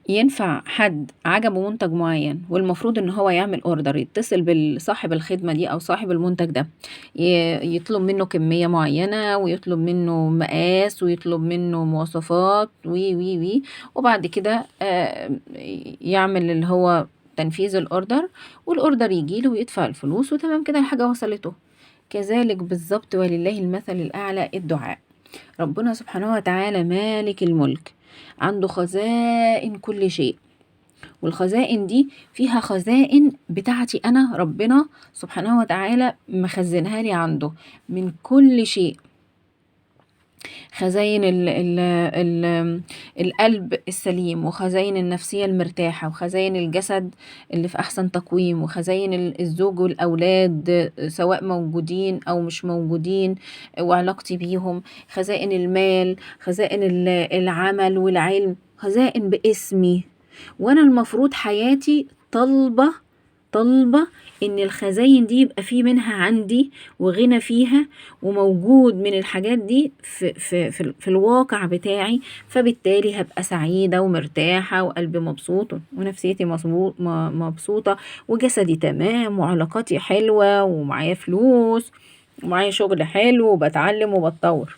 ينفع حد عجبه منتج معين والمفروض ان هو يعمل اوردر، يتصل بصاحب الخدمة دي او صاحب المنتج ده، يطلب منه كمية معينة ويطلب منه مقاس ويطلب منه مواصفات وي وي وي وبعد كده يعمل اللي هو تنفيذ الاوردر، والاوردر يجيله ويدفع الفلوس وتمام كده الحاجة وصلته. كذلك بالظبط ولله المثل الأعلى الدعاء. ربنا سبحانه وتعالى مالك الملك، عنده خزائن كل شيء، والخزائن دي فيها خزائن بتاعتي أنا، ربنا سبحانه وتعالى مخزنها لي عنده من كل شيء. خزاين ال القلب السليم، وخزاين النفسية المرتاحة، وخزاين الجسد اللي في أحسن تقويم، وخزاين الزوج والأولاد سواء موجودين أو مش موجودين وعلاقتي بيهم، خزائن المال، خزائن العمل والعلم، خزائن باسمي. وأنا المفروض حياتي طالبة ان الخزاين دي يبقى في منها عندي وغنى فيها وموجود من الحاجات دي في الواقع بتاعي، فبالتالي هبقى سعيدة ومرتاحة وقلبي مبسوط ونفسيتي مبسوطة وجسدي تمام وعلاقاتي حلوة ومعايا فلوس ومعايا شغل حلو وبتعلم وبتطور.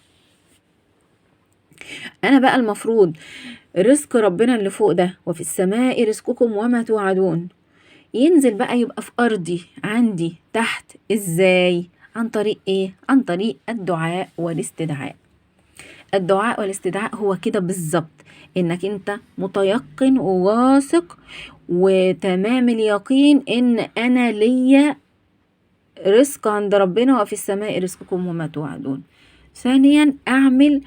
انا بقى المفروض رزق ربنا اللي فوق ده وفي السماء رزقكم وما توعدون ينزل بقى يبقى في أرضي عندي تحت. إزاي؟ عن طريق إيه؟ عن طريق الدعاء والاستدعاء. الدعاء والاستدعاء هو كده بالظبط، إنك أنت متيقن وواثق وتمام اليقين إن أنا ليا رزق عند ربنا وفي السماء رزقكم وما توعدون. ثانيا أعمل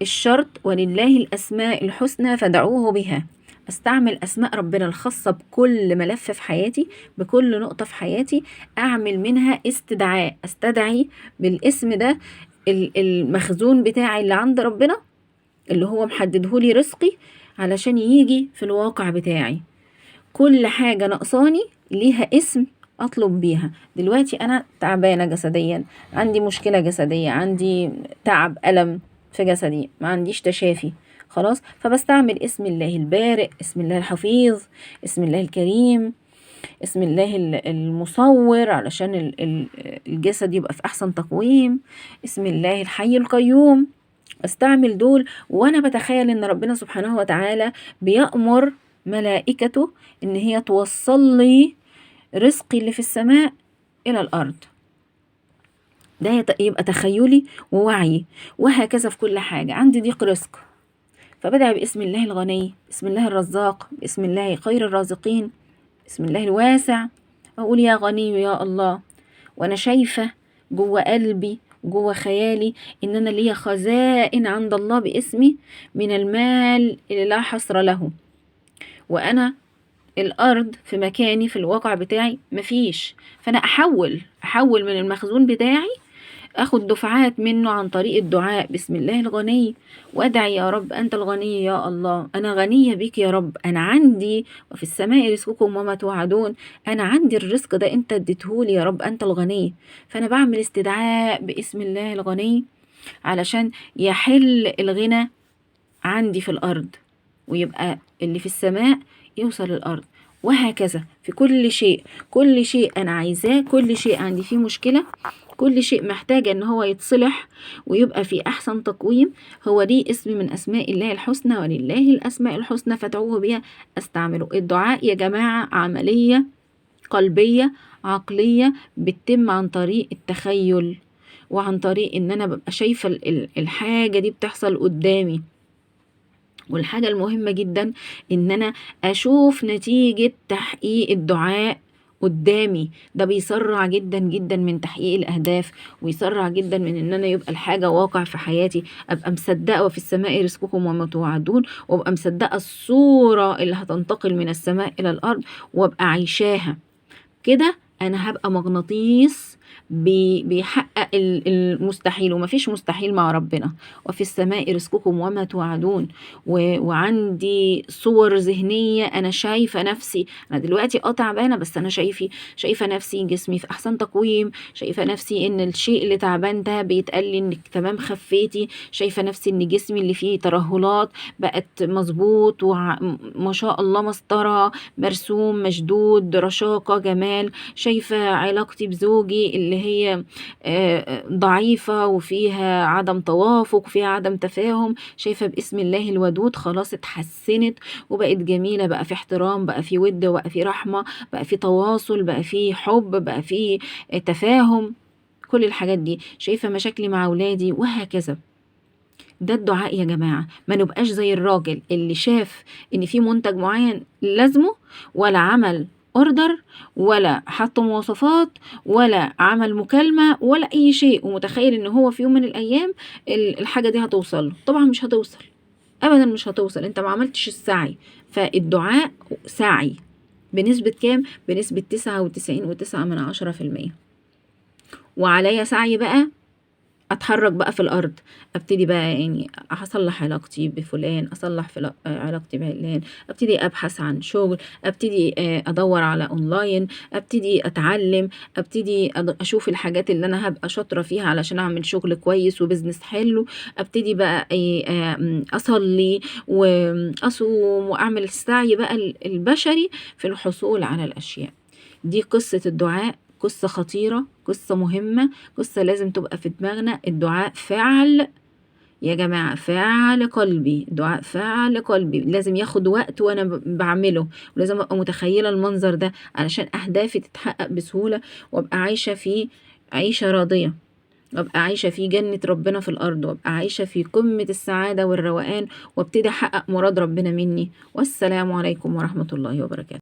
الشرط ولله الأسماء الحسنى فدعوه بها. استعمل اسماء ربنا الخاصة بكل ملف في حياتي، بكل نقطة في حياتي، اعمل منها استدعاء، استدعي بالاسم ده المخزون بتاعي اللي عند ربنا اللي هو محددهولي رزقي علشان يجي في الواقع بتاعي. كل حاجة ناقصاني ليها اسم اطلب بيها. دلوقتي انا تعبانة جسديا، عندي مشكلة جسدية، عندي تعب ألم في جسدي، ما عنديش تشافي، خلاص، فبستعمل اسم الله البارئ، اسم الله الحفيظ، اسم الله الكريم، اسم الله المصور علشان الجسد يبقى في احسن تقويم، اسم الله الحي القيوم. استعمل دول وانا بتخيل ان ربنا سبحانه وتعالى بيأمر ملائكته ان هي توصل لي رزقي اللي في السماء الى الارض. ده يبقى تخيلي ووعي. وهكذا في كل حاجة، عندي ضيق رزق فبدأ باسم الله الغني، بسم الله الرزاق، بسم الله خير الرازقين، بسم الله الواسع. أقول يا غني يا الله، وأنا شايفة جوه قلبي جوه خيالي إن أنا ليا خزائن عند الله باسمي من المال اللي لا حصر له، وأنا الأرض في مكاني في الواقع بتاعي مفيش، فأنا أحول من المخزون بتاعي، اخد دفعات منه عن طريق الدعاء بسم الله الغني، وادعي يا رب انت الغني يا الله، انا غنية بيك يا رب، انا عندي وفي السماء رزقكم وما توعدون، انا عندي الرزق ده انت اديتهولي يا رب انت الغني. فانا بعمل استدعاء باسم الله الغني علشان يحل الغنى عندي في الارض، ويبقى اللي في السماء يوصل الارض. وهكذا في كل شيء، كل شيء انا عايزاه، كل شيء عندي فيه مشكلة، كل شيء محتاج ان هو يتصلح ويبقى في احسن تقويم، هو دي اسم من اسماء الله الحسنى ولله الاسماء الحسنى فادعوه بها. استعمله. الدعاء يا جماعة عملية قلبية عقلية بتتم عن طريق التخيل، وعن طريق ان انا ببقى شايفة الحاجة دي بتحصل قدامي. والحاجة المهمة جدا ان انا اشوف نتيجة تحقيق الدعاء قدامي. ده بيسرع جدا جدا من تحقيق الاهداف، ويسرع جدا من ان انا يبقى الحاجة واقع في حياتي، ابقى مصدقة وفي السماء رزقكم وما توعدون، وابقى مصدقة الصورة اللي هتنتقل من السماء الى الارض وابقى عايشاها كده. انا هبقى مغناطيس بيحقق المستحيل، ومفيش مستحيل مع ربنا. وفي السماء رزقكم وما توعدون. وعندي صور ذهنية، أنا شايفة نفسي، أنا دلوقتي تعبانة، بس أنا شايفة نفسي جسمي في أحسن تقويم، شايفة نفسي إن الشيء اللي تعبان ده بيتقال لي إنك تمام خفيتي، شايفة نفسي إن جسمي اللي فيه ترهلات بقت مظبوط، وما شاء الله مسطرة، مرسوم، مشدود، رشاقة، جمال. شايفة علاقتي بزوجي اللي هي ضعيفة وفيها عدم توافق، وفيها عدم تفاهم، شايفة باسم الله الودود خلاص اتحسنت وبقت جميلة، بقى في احترام، بقى في ود، بقى في رحمة، بقى في تواصل، بقى في حب، بقى في تفاهم، كل الحاجات دي. شايفة مشاكلي مع أولادي، وهكذا. ده الدعاء يا جماعة. ما نبقاش زي الراجل اللي شاف ان في منتج معين لازمه، ولا عمل اوردر، ولا حط مواصفات، ولا عمل مكالمة، ولا اي شيء، ومتخيل ان هو في يوم من الايام الحاجة دي هتوصل له. طبعا مش هتوصل، ابدا مش هتوصل، انت ما عملتش السعي. فالدعاء سعي بنسبة كام؟ بنسبة 99.9%. وعليا سعي بقى، اتحرك بقى في الارض، ابتدي بقى يعني اصلح علاقتي بفلان، اصلح في علاقتي بعلان، ابتدي ابحث عن شغل، ابتدي ادور على اونلاين، ابتدي اتعلم، ابتدي اشوف الحاجات اللي انا هبقى شاطره فيها علشان اعمل شغل كويس وبزنس حلو، ابتدي بقى اصلي واصوم واعمل السعي بقى البشري في الحصول على الاشياء دي. قصة الدعاء قصة خطيرة، قصة مهمة، قصة لازم تبقى في دماغنا. الدعاء فعل يا جماعة، فعل قلبي، دعاء فعل قلبي، لازم ياخد وقت وانا بعمله، ولازم ابقى متخيلة المنظر ده علشان اهدافي تتحقق بسهولة، وابقى عايشة في عيشة راضية، وابقى عايشة في جنة ربنا في الارض، وابقى عايشة في قمة السعادة والروقان، وابتدي احقق مراد ربنا مني. والسلام عليكم ورحمة الله وبركاته.